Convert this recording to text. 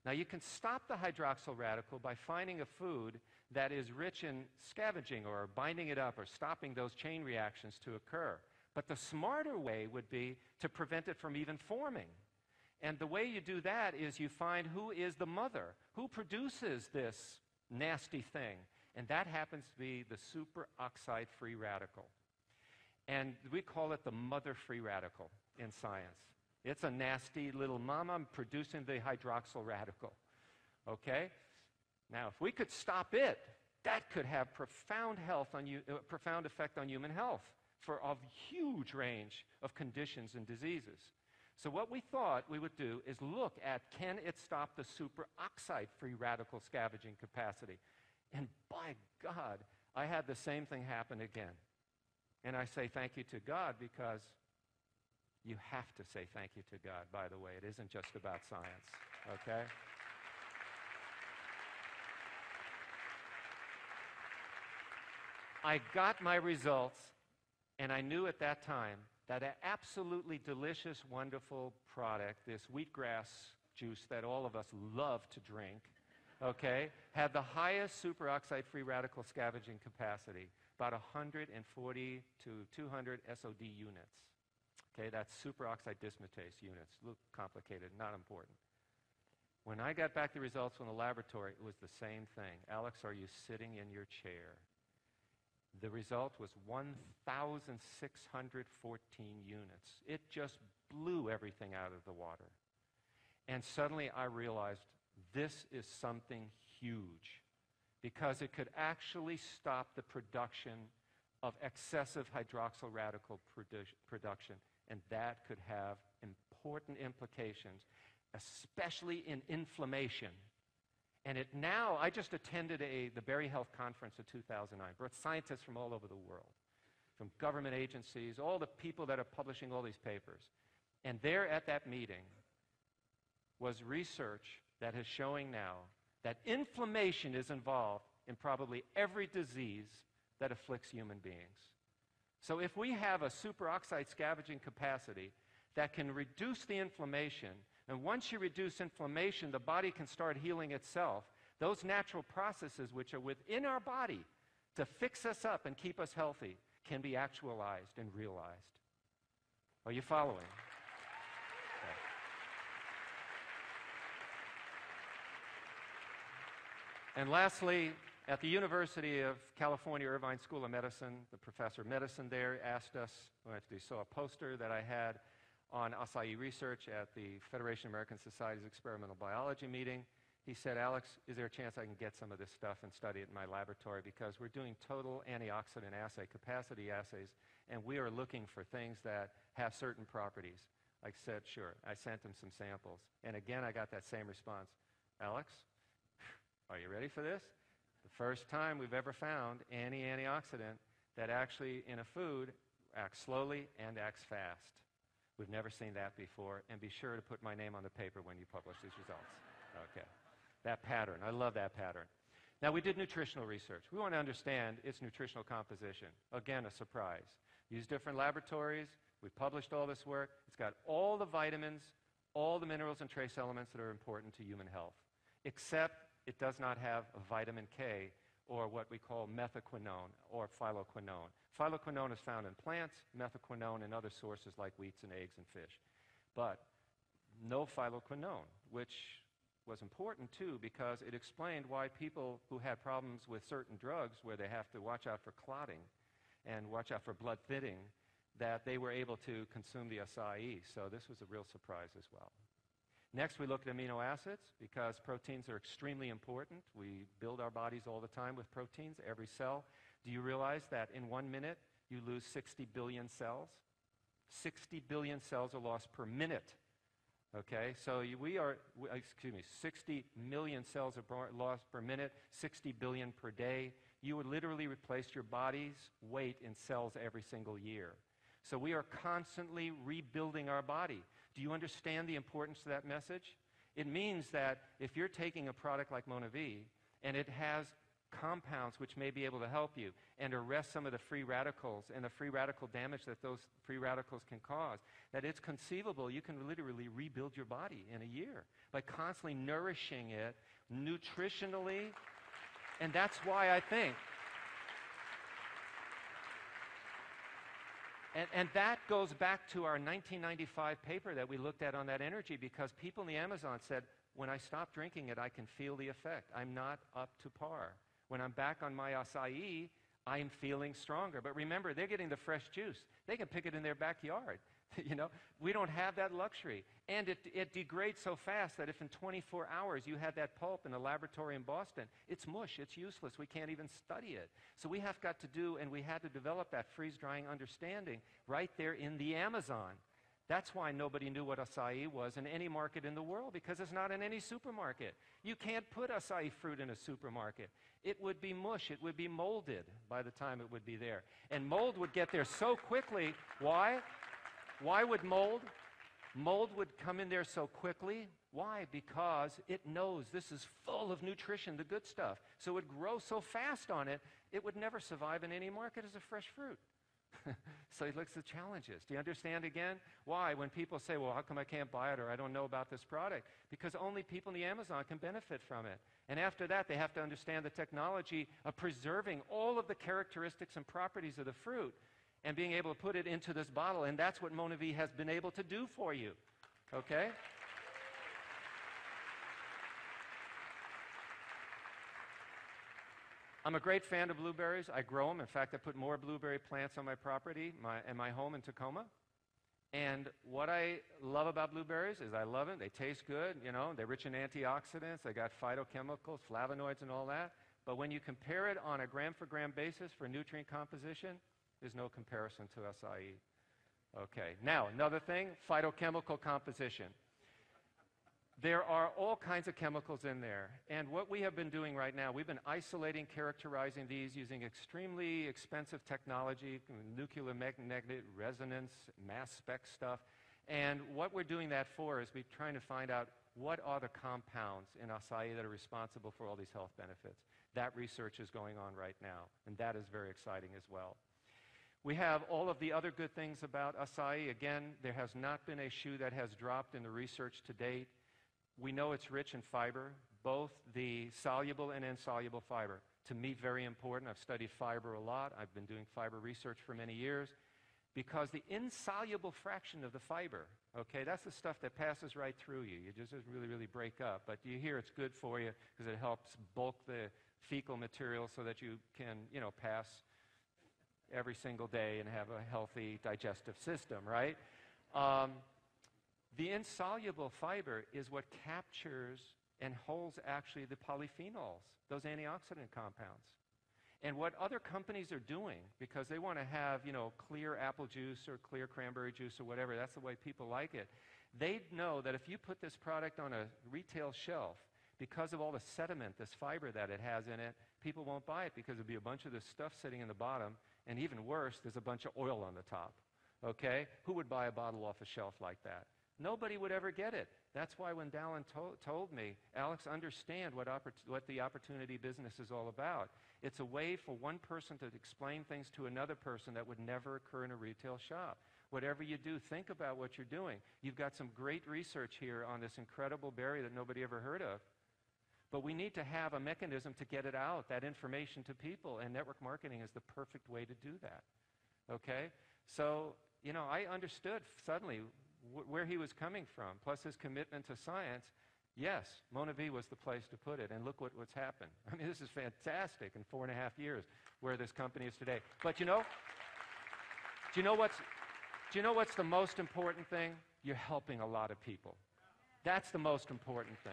Now, you can stop the hydroxyl radical by finding a food that is rich in scavenging or binding it up or stopping those chain reactions to occur. But the smarter way would be to prevent it from even forming. And the way you do that is you find who is the mother, who produces this nasty thing. And that happens to be the superoxide free radical. And we call it the mother free radical in science. It's a nasty little mama producing the hydroxyl radical. Okay? Now, if we could stop it, that could have profound effect on human health for a huge range of conditions and diseases. So what we thought we would do is look at, can it stop the superoxide free radical scavenging capacity? And by God, I had the same thing happen again. And I say thank you to God because you have to say thank you to God, by the way. It isn't just about science, okay? I got my results, and I knew at that time that an absolutely delicious, wonderful product, this wheatgrass juice that all of us love to drink, okay, had the highest superoxide free radical scavenging capacity, about 140 to 200 SOD units. Okay, that's superoxide dismutase units. A little complicated, not important. When I got back the results from the laboratory, it was the same thing. Alex, are you sitting in your chair? The result was 1,614 units. It just blew everything out of the water. And suddenly I realized this is something huge because it could actually stop the production of excessive hydroxyl radical production. And that could have important implications, especially in inflammation. And now, I just attended the Berry Health Conference of 2009. Brought scientists from all over the world, from government agencies, all the people that are publishing all these papers. And there at that meeting was research that is showing now that inflammation is involved in probably every disease that afflicts human beings. So if we have a superoxide scavenging capacity that can reduce the inflammation, and once you reduce inflammation, the body can start healing itself, those natural processes which are within our body to fix us up and keep us healthy can be actualized and realized. Are you following? Okay. And lastly, at the University of California, Irvine School of Medicine, the professor of medicine there asked us, they saw a poster that I had on acai research at the Federation of American Society's Experimental Biology meeting. He said, Alex, is there a chance I can get some of this stuff and study it in my laboratory because we're doing total antioxidant assay, capacity assays, and we are looking for things that have certain properties. I said, sure. I sent him some samples. And again, I got that same response. Alex, are you ready for this? The first time we've ever found any antioxidant that actually in a food acts slowly and acts fast. We've never seen that before, and be sure to put my name on the paper when you publish these results. Okay. That pattern, I love that pattern. Now, we did nutritional research. We want to understand its nutritional composition. Again, a surprise. Used different laboratories. We published all this work. It's got all the vitamins, all the minerals and trace elements that are important to human health, except it does not have a vitamin K or what we call methaquinone or phyloquinone. Phyloquinone is found in plants, methaquinone in other sources like wheats and eggs and fish. But no phyloquinone, which was important too because it explained why people who had problems with certain drugs where they have to watch out for clotting and watch out for blood thinning, that they were able to consume the acai. So this was a real surprise as well. Next, we looked at amino acids because proteins are extremely important. We build our bodies all the time with proteins, every cell. Do you realize that in 1 minute, you lose 60 billion cells? 60 billion cells are lost per minute. Okay, so 60 million cells are lost per minute, 60 billion per day. You would literally replace your body's weight in cells every single year. So we are constantly rebuilding our body. Do you understand the importance of that message? It means that if you're taking a product like Monavie and it has compounds which may be able to help you and arrest some of the free radicals and the free radical damage that those free radicals can cause, that it's conceivable you can literally rebuild your body in a year by constantly nourishing it nutritionally. And that's why I think, and that goes back to our 1995 paper that we looked at on that energy, because people in the Amazon said, when I stop drinking it, I can feel the effect. I'm not up to par. When I'm back on my acai, I'm feeling stronger. But remember, they're getting the fresh juice. They can pick it in their backyard. We don't have that luxury. And it degrades so fast that if in 24 hours you had that pulp in a laboratory in Boston, it's mush, it's useless, we can't even study it. So we have got to do, and we had to develop that freeze-drying understanding right there in the Amazon. That's why nobody knew what acai was in any market in the world, because it's not in any supermarket. You can't put acai fruit in a supermarket. It would be mush. It would be molded by the time it would be there. And mold would get there so quickly. Why? Why would mold? Mold would come in there so quickly. Why? Because it knows this is full of nutrition, the good stuff. So it would grow so fast on it, it would never survive in any market as a fresh fruit. So he looks at the challenges. Do you understand again? Why? When people say, well, how come I can't buy it, or I don't know about this product? Because only people in the Amazon can benefit from it. And after that, they have to understand the technology of preserving all of the characteristics and properties of the fruit and being able to put it into this bottle. And that's what Monavie has been able to do for you. Okay? I'm a great fan of blueberries. I grow them. In fact, I put more blueberry plants on my property, in my home in Tacoma. And what I love about blueberries is I love them. They taste good, They're rich in antioxidants. They got phytochemicals, flavonoids, and all that. But when you compare it on a gram-for-gram basis for nutrient composition, there's no comparison to acai. Okay. Now, another thing, phytochemical composition. There are all kinds of chemicals in there. And what we have been doing right now, we've been isolating, characterizing these using extremely expensive technology, nuclear magnetic resonance, mass spec stuff. And what we're doing that for is we're trying to find out what are the compounds in acai that are responsible for all these health benefits. That research is going on right now, and that is very exciting as well. We have all of the other good things about acai. Again, there has not been a shoe that has dropped in the research to date. We know it's rich in fiber, both the soluble and insoluble fiber. To me, very important. I've studied fiber a lot. I've been doing fiber research for many years, because the insoluble fraction of the fiber, okay, that's the stuff that passes right through you. You just really, really break up. But you hear it's good for you because it helps bulk the fecal material so that you can, pass every single day and have a healthy digestive system, right? The insoluble fiber is what captures and holds actually the polyphenols, those antioxidant compounds. And what other companies are doing, because they want to have, clear apple juice or clear cranberry juice or whatever, that's the way people like it, they know that if you put this product on a retail shelf, because of all the sediment, this fiber that it has in it, people won't buy it because there'll be a bunch of this stuff sitting in the bottom, and even worse, there's a bunch of oil on the top. Okay? Who would buy a bottle off a shelf like that? Nobody would ever get it. That's why when Dallin told me, Alex, understand what the opportunity business is all about. It's a way for one person to explain things to another person that would never occur in a retail shop. Whatever you do, think about what you're doing. You've got some great research here on this incredible berry that nobody ever heard of. But we need to have a mechanism to get it out, that information to people, and network marketing is the perfect way to do that. Okay? So, I understood suddenly where he was coming from, plus his commitment to science. Yes, Monavie was the place to put it, and look what's happened. I mean, this is fantastic in 4.5 years where this company is today. But do you know what's the most important thing? You're helping a lot of people. That's the most important thing.